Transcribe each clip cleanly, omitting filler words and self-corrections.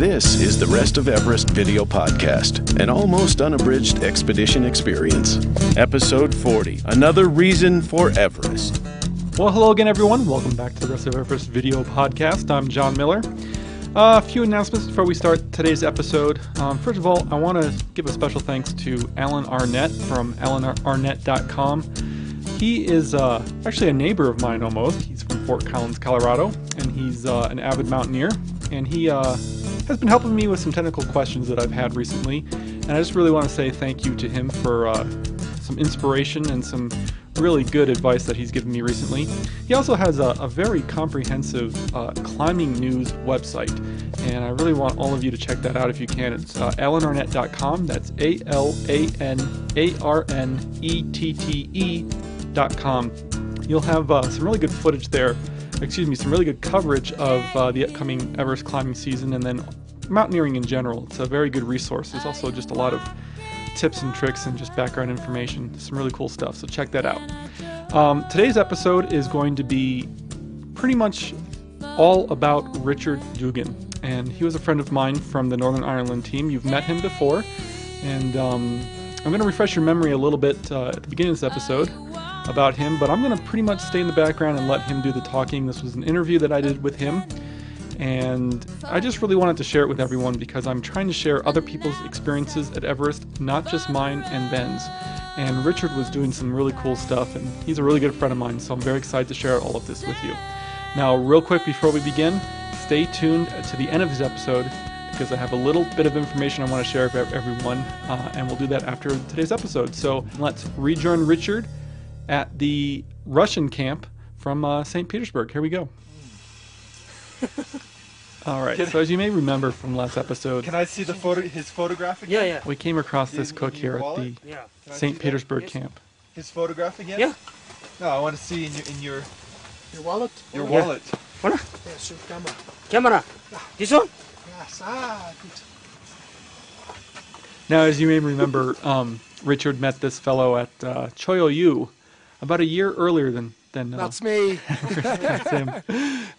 This is the Rest of Everest video podcast, an almost unabridged expedition experience. Episode 40, Another Reason for Everest. Well, hello again, everyone. Welcome back to the Rest of Everest video podcast. I'm John Miller. A few announcements before we start today's episode. First of all, I want to give a special thanks to Alan Arnett from alanarnett.com. He is actually a neighbor of mine almost. He's from Fort Collins, Colorado, and he's an avid mountaineer. And he has been helping me with some technical questions that I've had recently. And I just really want to say thank you to him for some inspiration and some really good advice that he's given me recently. He also has a very comprehensive climbing news website, and I really want all of you to check that out if you can. It's alanarnett.com. That's alanarnette.com. You'll have some really good footage there. Some really good coverage of the upcoming Everest climbing season and then mountaineering in general. It's a very good resource. There's also just a lot of tips and tricks and just background information. Some really cool stuff, so check that out. Today's episode is going to be pretty much all about Richard Dugan, and he was a friend of mine from the Northern Ireland team. You've met him before, and I'm going to refresh your memory a little bit at the beginning of this episode about him, but I'm going to pretty much stay in the background and let him do the talking. This was an interview that I did with him, and I just really wanted to share it with everyone because I'm trying to share other people's experiences at Everest, not just mine and Ben's. And Richard was doing some really cool stuff, and he's a really good friend of mine, so I'm very excited to share all of this with you. Now, real quick before we begin, stay tuned to the end of this episode because I have a little bit of information I want to share with everyone, and we'll do that after today's episode. So let's rejoin Richard at the Russian camp from St. Petersburg. Here we go. All right, so as you may remember from last episode... Can I see his photograph again? Yeah. We came across this cook here at the St. Petersburg camp. His photograph again? Yeah. No, I want to see in your wallet. Your wallet. What? Yes, your camera. Camera. This one? Yes, good. Now, as you may remember, Richard met this fellow at Choyoyu about a year earlier than That's me. that's him.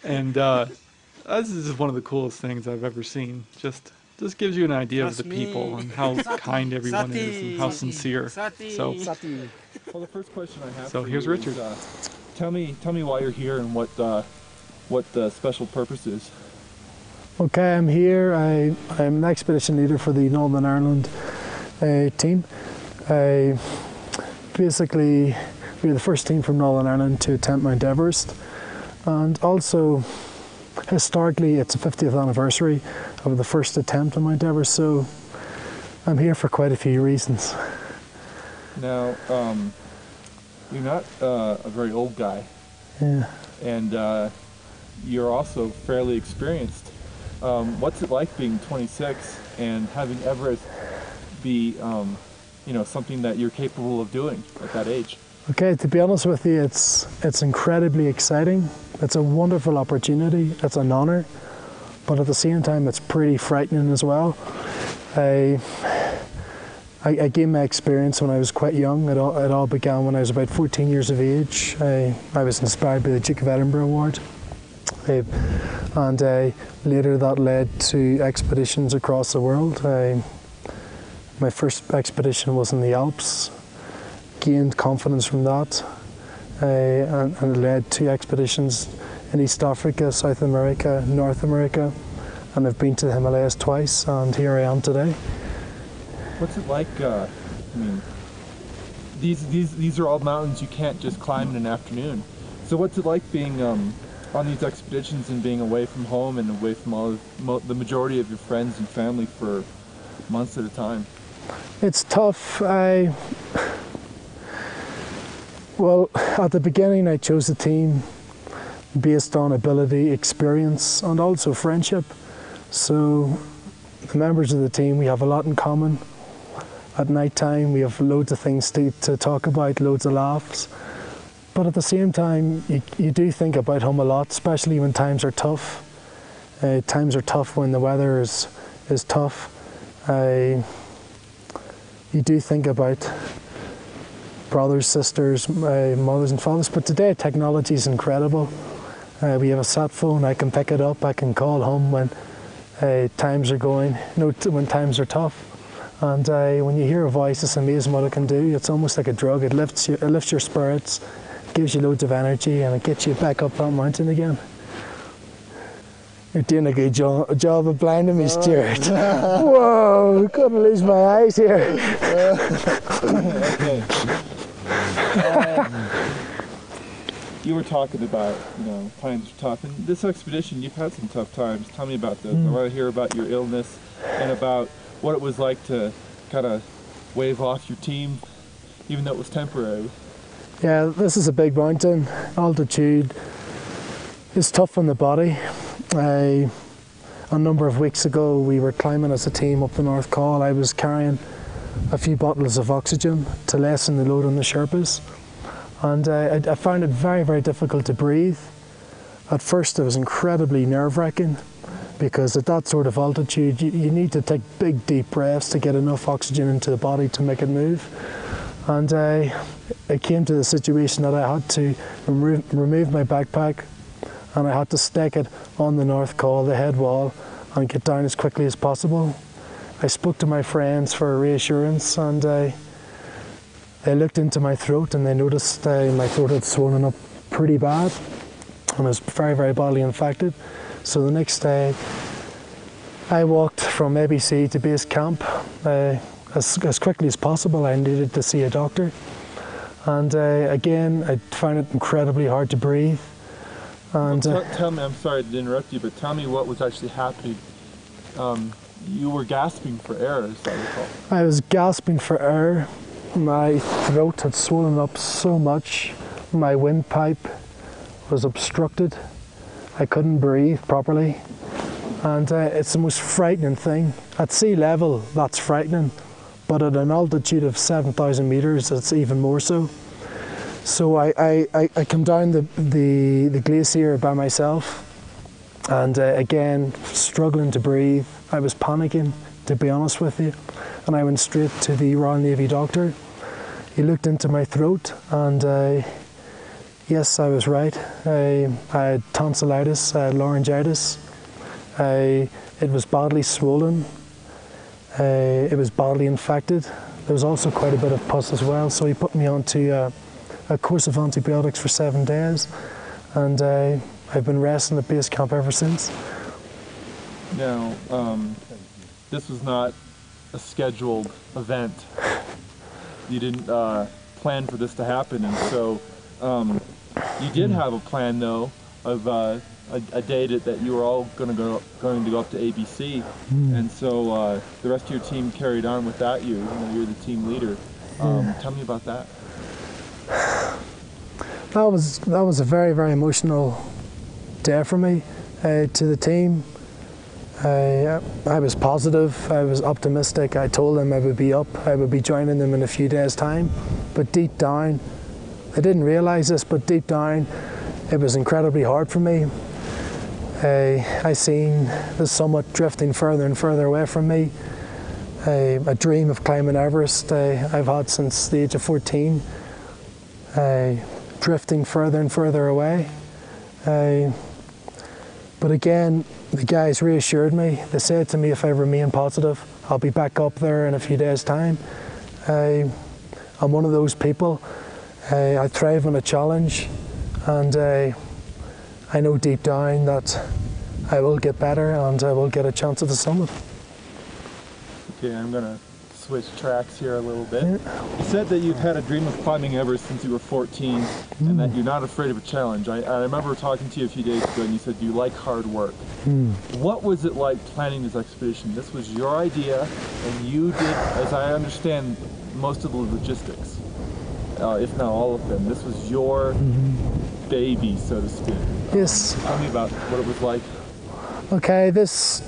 And this is one of the coolest things I've ever seen. Just gives you an idea of the people and how kind everyone is and how sincere. So, Well, the first question I have. So here's Richard. Tell me why you're here and what the special purpose is. Okay, I'm here. I'm an expedition leader for the Northern Ireland team. Basically, we're the first team from Northern Ireland to attempt Mount Everest, and also historically it's the 50th anniversary of the first attempt on Mount Everest, so I'm here for quite a few reasons. Now, you're not a very old guy. Yeah. And you're also fairly experienced. What's it like being 26 and having Everest be, something that you're capable of doing at that age? Okay, to be honest with you, it's incredibly exciting. It's a wonderful opportunity. It's an honour, but at the same time, it's pretty frightening as well. I gained my experience when I was quite young. It all began when I was about 14 years of age. I was inspired by the Duke of Edinburgh Award, and later that led to expeditions across the world. My first expedition was in the Alps. Gained confidence from that, and it led to expeditions in East Africa, South America, North America, and I've been to the Himalayas twice, and here I am today. What's it like? These are all mountains you can't just climb in an afternoon. So what's it like being on these expeditions and being away from home and away from the majority of your friends and family for months at a time? It's tough. Well, at the beginning I chose the team based on ability, experience, and also friendship. So the members of the team, we have a lot in common. At night time we have loads of things to talk about, loads of laughs. But at the same time, you do think about home a lot, especially when times are tough. Times are tough when the weather is tough. You do think about brothers, sisters, mothers and fathers, but today technology is incredible. We have a sat phone, I can pick it up, I can call home when times are going, when times are tough. And when you hear a voice, it's amazing what it can do. It's almost like a drug. It lifts your spirits, gives you loads of energy, and it gets you back up that mountain again. You're doing a good job of blinding me, Stuart. Whoa, couldn't lose my eyes here. Okay. You were talking about, times are tough. And this expedition, you've had some tough times. Tell me about this. I want to hear about your illness and about what it was like to kind of wave off your team, even though it was temporary. Yeah, this is a big mountain. Altitude is tough on the body. A number of weeks ago, we were climbing as a team up the North Col. I was carrying a few bottles of oxygen to lessen the load on the Sherpas. And I found it very, very difficult to breathe. At first, it was incredibly nerve-wracking because at that sort of altitude, you need to take big, deep breaths to get enough oxygen into the body to make it move. And it came to the situation that I had to remove my backpack, and I had to stake it on the North Col, the head wall, and get down as quickly as possible. I spoke to my friends for reassurance, and they looked into my throat and they noticed my throat had swollen up pretty bad and was very, very badly infected. So the next day I walked from ABC to base camp as quickly as possible. I needed to see a doctor, and again I found it incredibly hard to breathe. And tell me, I'm sorry to interrupt you, but tell me what was actually happening. You were gasping for air, as I recall. I was gasping for air. My throat had swollen up so much. My windpipe was obstructed. I couldn't breathe properly. And it's the most frightening thing. At sea level, that's frightening. But at an altitude of 7,000 meters, it's even more so. So I come down the glacier by myself, and again, struggling to breathe. I was panicking, to be honest with you, and I went straight to the Royal Navy doctor. He looked into my throat, and yes, I was right. I had tonsillitis, I had laryngitis. It was badly swollen. It was badly infected. There was also quite a bit of pus as well, so he put me onto a course of antibiotics for 7 days, and I've been resting at base camp ever since. Now, this was not a scheduled event. You didn't plan for this to happen, and so you did have a plan, though, of a day that you were all going to go up to ABC, and so the rest of your team carried on without you. You're the team leader. Tell me about that. That was a very, very emotional day for me. To the team, I was positive, I was optimistic. I told them I would be up, I would be joining them in a few days' time. But deep down, I didn't realise this, but deep down, it was incredibly hard for me. I seen the summit drifting further and further away from me. A dream of climbing Everest I've had since the age of 14. Drifting further and further away. But again, the guys reassured me. They said to me, if I remain positive, I'll be back up there in a few days' time. I'm one of those people. I thrive on a challenge, and I know deep down that I will get better and I will get a chance at the summit. Okay, I'm gonna switch tracks here a little bit. You said that you've had a dream of climbing Everest since you were 14, and that you're not afraid of a challenge. I remember talking to you a few days ago, and you said you like hard work. What was it like planning this expedition? This was your idea, and you did, as I understand, most of the logistics, if not all of them. This was your baby, so to speak. Yes. Tell me about what it was like. Okay, this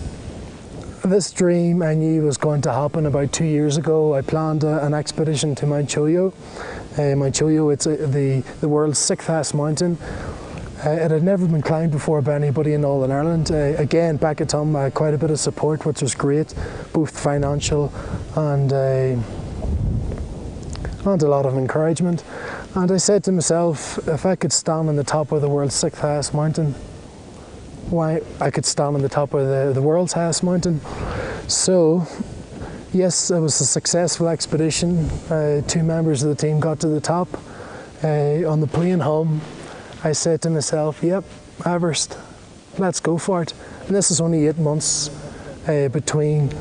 dream I knew was going to happen about 2 years ago. I planned an expedition to Mount Choyo. Mount Choyo, it's the world's 6th highest mountain. It had never been climbed before by anybody in Northern Ireland. Again, back at home, quite a bit of support, which was great, both financial and a lot of encouragement. And I said to myself, if I could stand on the top of the world's 6th highest mountain, why I could stand on the top of the world's highest mountain. So, yes, it was a successful expedition. 2 members of the team got to the top. On the plane home, I said to myself, yep, Everest, let's go for it. And this is only 8 months between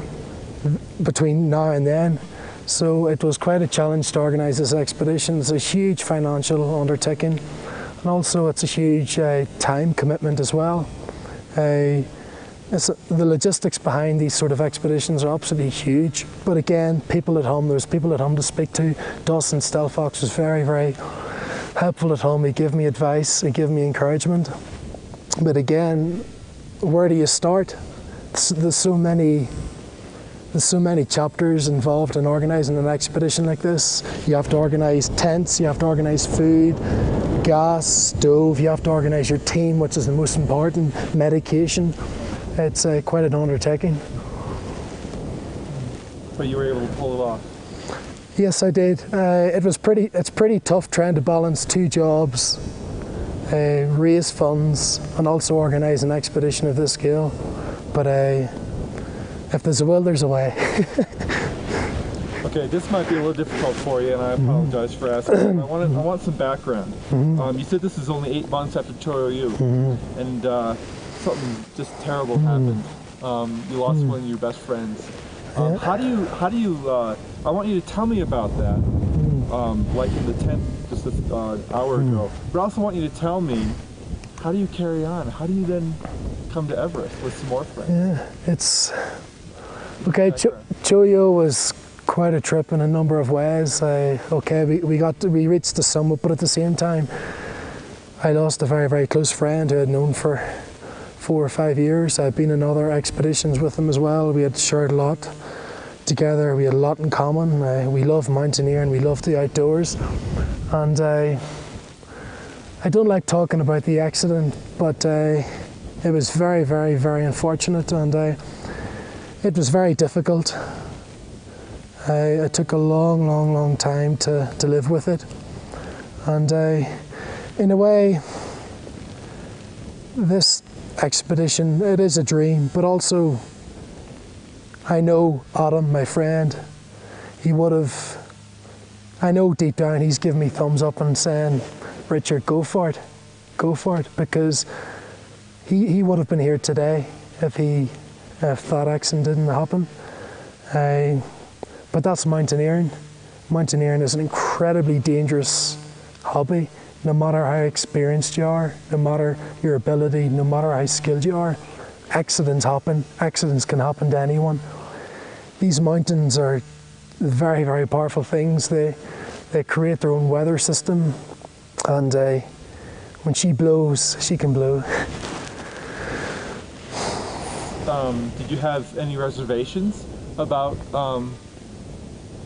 now and then. So it was quite a challenge to organise this expedition. It's a huge financial undertaking, and also it's a huge time commitment as well. The logistics behind these sort of expeditions are absolutely huge. But again, people at home, there's people at home to speak to. Dawson Stelfox was very, very helpful at home. He gave me advice, he gave me encouragement. But again, where do you start? There's so many chapters involved in organising an expedition like this. You have to organise tents, you have to organise food, gas, stove, you have to organise your team, which is the most important, medication. It's quite an undertaking. But you were able to pull it off. Yes, I did. It's pretty tough trying to balance 2 jobs, raise funds, and also organise an expedition of this scale. But if there's a will, there's a way. Okay, this might be a little difficult for you, and I apologize for asking. I want some background. You said this is only 8 months after Choyu, and something just terrible happened. You lost one of your best friends. How do you? I want you to tell me about that. Like in the tent just an hour ago. But I also want you to tell me, how do you carry on? How do you then come to Everest with some more friends? Yeah, it's okay. Choyu was quite a trip in a number of ways. We reached the summit, but at the same time, I lost a very, very close friend who I'd known for 4 or 5 years. I'd been on other expeditions with him as well. We had shared a lot together. We had a lot in common. We love mountaineering. We love the outdoors. And I don't like talking about the accident, but it was very, very, very unfortunate, and it was very difficult. It took a long, long, long time to live with it. And in a way, this expedition, it is a dream, but also I know Adam, my friend, I know deep down he's given me thumbs up and saying, Richard, go for it, because he would have been here today if that accident didn't happen. But that's mountaineering. Mountaineering is an incredibly dangerous hobby. No matter how experienced you are, no matter your ability, no matter how skilled you are, accidents happen. Accidents can happen to anyone. These mountains are very, very powerful things. They create their own weather system, and when she blows, she can blow. Did you have any reservations about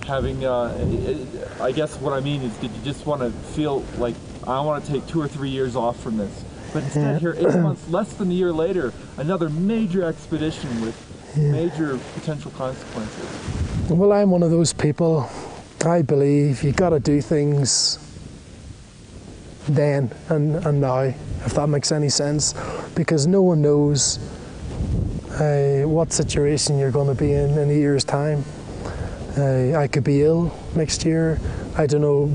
having, I guess what I mean is, did you just want to feel like, I want to take 2 or 3 years off from this? But instead here, 8 months, less than a year later, another major expedition with major potential consequences. Well, I'm one of those people. I believe you got to do things then and now, if that makes any sense, because no one knows what situation you're going to be in a year's time. I could be ill next year. I don't know,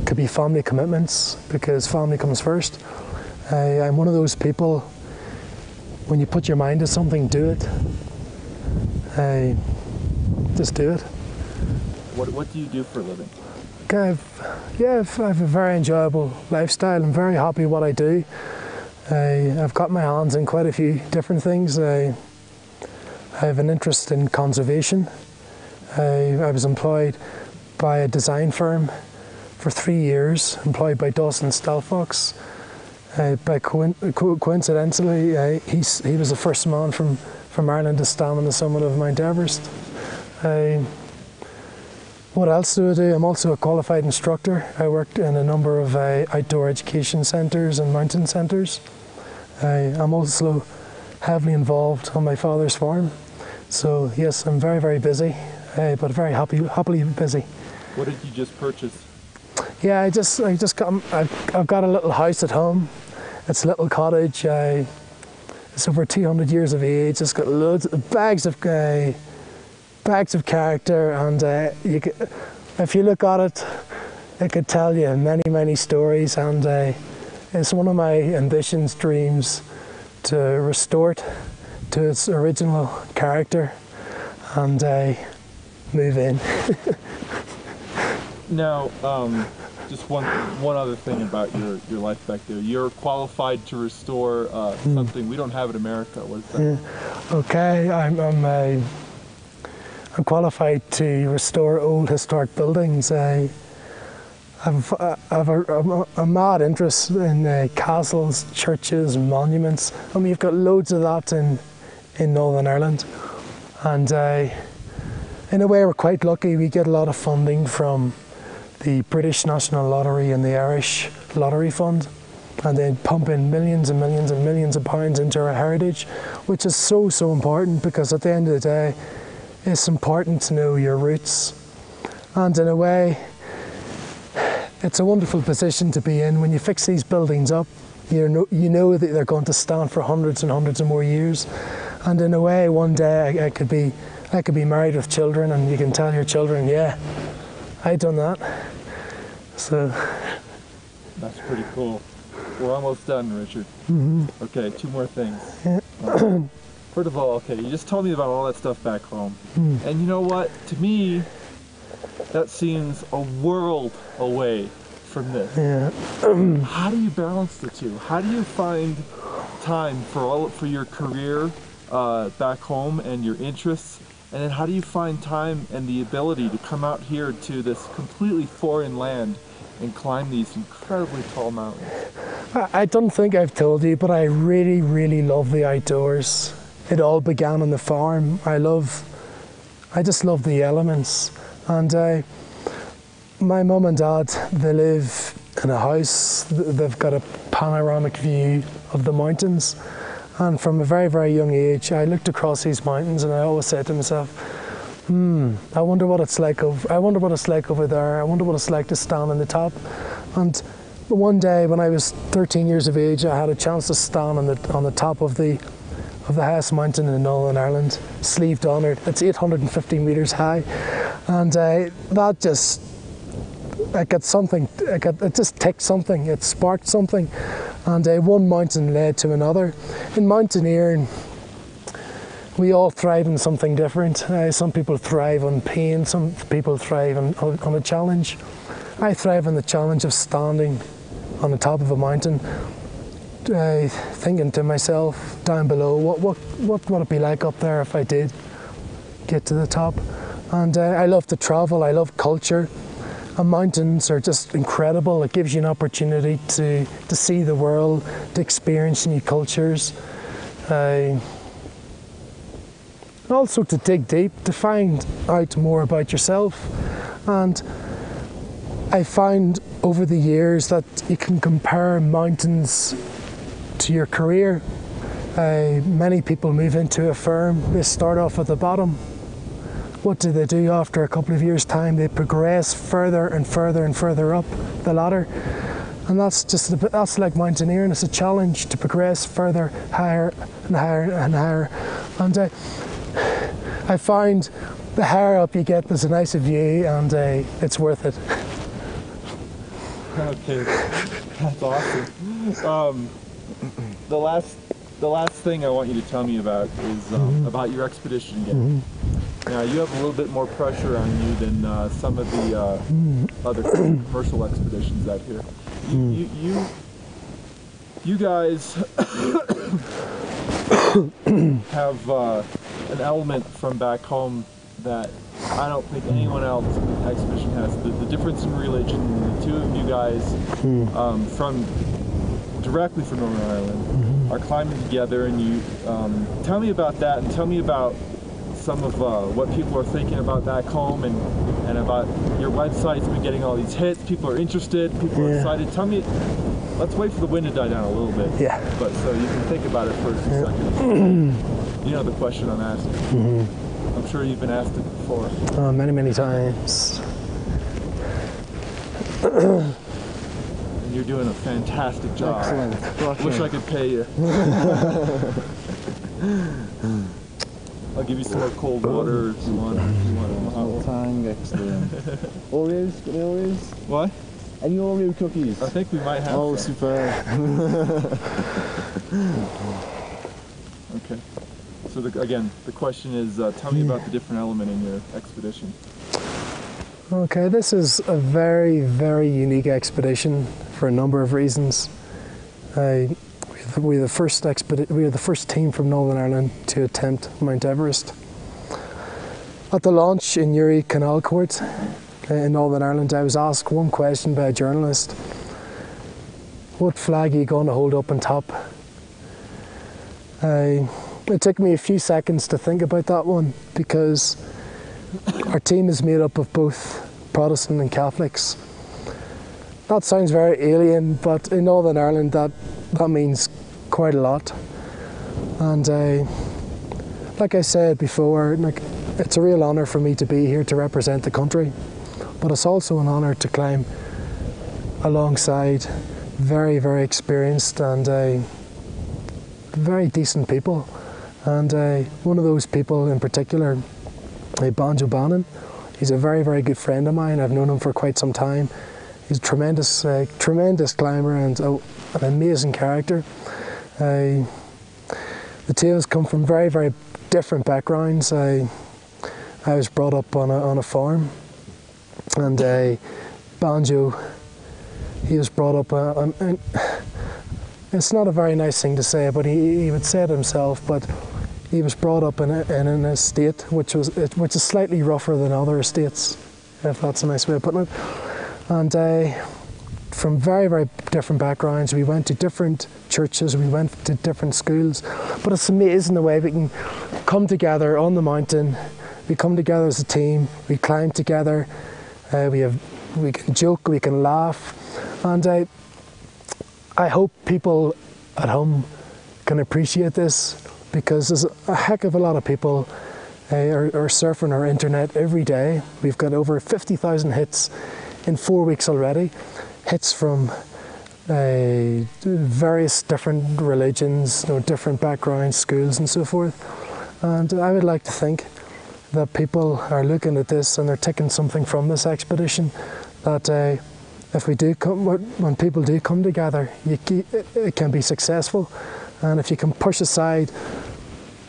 could be family commitments, because family comes first. I'm one of those people, when you put your mind to something, do it. Just do it. What do you do for a living? I have a very enjoyable lifestyle. I'm very happy what I do. I've got my hands in quite a few different things. I have an interest in conservation. I was employed by a design firm for 3 years, employed by Dawson Stelfox. Coincidentally, he was the first man from Ireland to stand on the summit of Mount Everest. What else do I do? I'm also a qualified instructor. I worked in a number of outdoor education centres and mountain centres. I'm also heavily involved on my father's farm. So yes, I'm very, very busy, but very happily busy. What did you just purchase? Yeah, I've got a little house at home. It's a little cottage. It's over 200 years of age. It's got loads of bags of character, and if you look at it, it could tell you many, many stories. And it's one of my ambitions, dreams, to restore it to its original character and move in. Now, just one other thing about your life back there. You're qualified to restore something we don't have in America. What is that? Okay, I'm qualified to restore old historic buildings. I've a mad interest in castles, churches, and monuments. I mean, you've got loads of that in Northern Ireland, and in a way we're quite lucky. We get a lot of funding from the British National Lottery and the Irish Lottery Fund, and they pump in millions and millions and millions of pounds into our heritage, which is so important, because at the end of the day it's important to know your roots. And in a way, it's a wonderful position to be in. When you fix these buildings up, you know that they're going to stand for hundreds and hundreds of more years. And in a way, one day I could be married with children, and you can tell your children, yeah, I done that. So that's pretty cool. We're almost done, Richard. Okay, 2 more things. First of all, okay, you just told me about all that stuff back home. And you know what? To me, that seems a world away from this. How do you balance the two? How do you find time for your career back home and your interests? And then how do you find time and the ability to come out here to this completely foreign land and climb these incredibly tall mountains? I don't think I've told you, but I really, really love the outdoors. It all began on the farm. I just love the elements. And my mum and dad, they live in a house. They've got a panoramic view of the mountains. And from a very, very young age, I looked across these mountains and I always said to myself, I wonder what it's like over there. I wonder what it's like to stand on the top. And one day when I was 13 years of age, I had a chance to stand on the top of the highest mountain in Northern Ireland, Sleeve Donard. It's 850 metres high, and that just, it just ticked something, it sparked something, and one mountain led to another. In mountaineering, we all thrive in something different. Some people thrive on pain, some people thrive on a challenge. I thrive on the challenge of standing on the top of a mountain, thinking to myself down below, what would it be like up there if I did get to the top? And I love to travel, I love culture, and mountains are just incredible. It gives you an opportunity to see the world, to experience new cultures, also to dig deep, to find out more about yourself. And I find over the years that you can compare mountains to your career. Many people move into a firm, they start off at the bottom. What do they do after a couple of years' time? They progress further and further and further up the ladder. And that's like mountaineering. It's a challenge to progress further, higher and higher and higher. And I find the higher up you get, there's a nicer view, and it's worth it. Okay, that's awesome. The last thing I want you to tell me about is about your expedition again. Now, you have a little bit more pressure on you than some of the other commercial expeditions out here. You guys have an element from back home that I don't think anyone else in the expedition has. The difference in religion, the two of you guys directly from Northern Ireland are climbing together, and you tell me about that, and tell me about some of what people are thinking about back home, and about your website's been getting all these hits. People are interested, people are excited. Tell me, let's wait for the wind to die down a little bit. But so you can think about it for a few seconds. You know the question I'm asking. I'm sure you've been asked it before. Many, many times. And you're doing a fantastic job. Excellent. Wish I could pay you. I'll give you some more cold water if you want. Hot tang, excellent. Oreos? Got any Oreos? What? Any Oreo cookies? I think we might have. Oh, super. Okay. So again, the question is, tell me about the different element in your expedition. Okay, this is a very, very unique expedition for a number of reasons. We are the first team from Northern Ireland to attempt Mount Everest. At the launch in Uri Canal Court in Northern Ireland, I was asked one question by a journalist: what flag are you going to hold up on top? It took me a few seconds to think about that one, because our team is made up of both Protestant and Catholics. That sounds very alien, but in Northern Ireland that means quite a lot. And like I said before, it's a real honour for me to be here to represent the country, but it's also an honour to climb alongside very, very experienced and very decent people. And one of those people in particular, Banjo Bannon, he's a very, very good friend of mine. I've known him for quite some time. He's a tremendous climber and an amazing character. The two of us come from very, very different backgrounds. I was brought up on a farm, and Banjo, he was brought up on. It's not a very nice thing to say, but he would say it himself. But he was brought up in an estate which is slightly rougher than other estates, if that's a nice way of putting it. And from very, very different backgrounds, we went to different churches, we went to different schools. But it's amazing the way we can come together on the mountain. We come together as a team. We climb together. We can joke. We can laugh. And I hope people at home can appreciate this, because there's a heck of a lot of people are surfing our internet every day. We've got over 50,000 hits in 4 weeks already. Hits from various different religions, different backgrounds, schools and so forth. And I would like to think that people are looking at this and they're taking something from this expedition, that when people do come together, it can be successful. And if you can push aside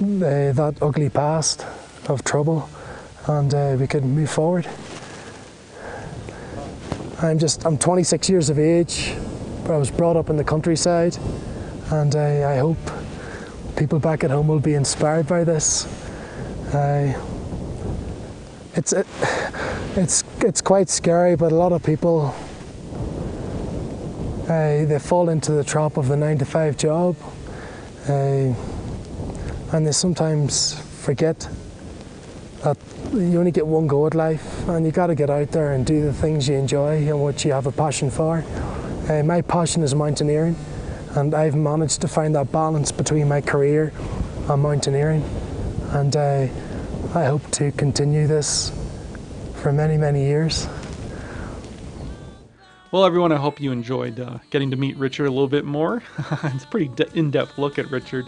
that ugly past of trouble, and we can move forward. I'm 26 years of age. I was brought up in the countryside, and I hope people back at home will be inspired by this. It's quite scary, but a lot of people they fall into the trap of the 9-to-5 job, and they sometimes forget that you only get one go at life, and you got to get out there and do the things you enjoy and what you have a passion for. My passion is mountaineering, and I've managed to find that balance between my career and mountaineering, and I hope to continue this for many, many years. Well, everyone, I hope you enjoyed getting to meet Richard a little bit more. It's a pretty in-depth look at Richard.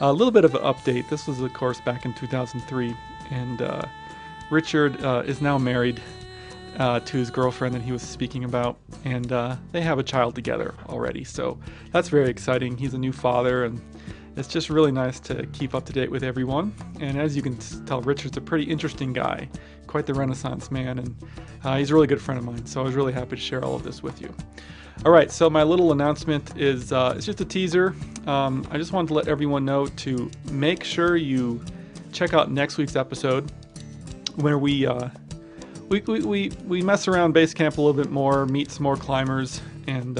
A little bit of an update. This was, of course, back in 2003, and Richard is now married to his girlfriend that he was speaking about, and they have a child together already, so that's very exciting. He's a new father, and it's just really nice to keep up to date with everyone. And as you can tell, Richard's a pretty interesting guy, quite the Renaissance man, and he's a really good friend of mine, so I was really happy to share all of this with you. All right, so my little announcement is it's just a teaser. I just wanted to let everyone know to make sure you check out next week's episode, where we mess around base camp a little bit more, meet some more climbers, and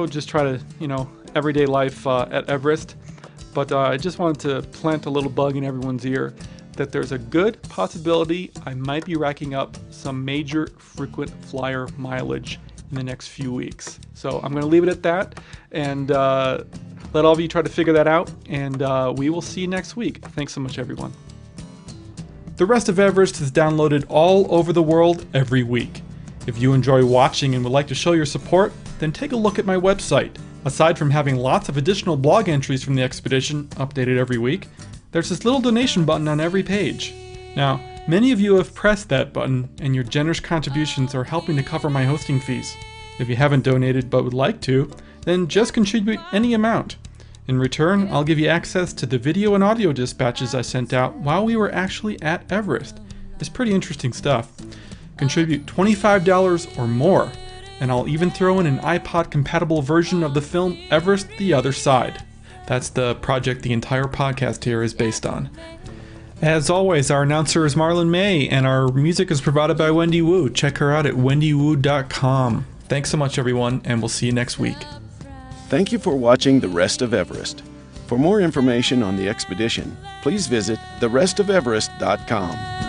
just try to, everyday life at Everest. But I just wanted to plant a little bug in everyone's ear that there's a good possibility I might be racking up some major frequent flyer mileage in the next few weeks. So I'm going to leave it at that, and let all of you try to figure that out, and we will see you next week. Thanks so much, everyone. The rest of Everest is downloaded all over the world every week. If you enjoy watching and would like to show your support, then take a look at my website, Aside from having lots of additional blog entries from the expedition, updated every week, there's this little donation button on every page. Now, many of you have pressed that button, and your generous contributions are helping to cover my hosting fees. If you haven't donated but would like to, then just contribute any amount. In return, I'll give you access to the video and audio dispatches I sent out while we were actually at Everest. It's pretty interesting stuff. Contribute $25 or more, and I'll even throw in an iPod-compatible version of the film Everest: The Other Side. That's the project the entire podcast here is based on. As always, our announcer is Marlon May, and our music is provided by Wendy Wu. Check her out at wendywu.com. Thanks so much, everyone, and we'll see you next week. Thank you for watching The Rest of Everest. For more information on the expedition, please visit therestofeverest.com.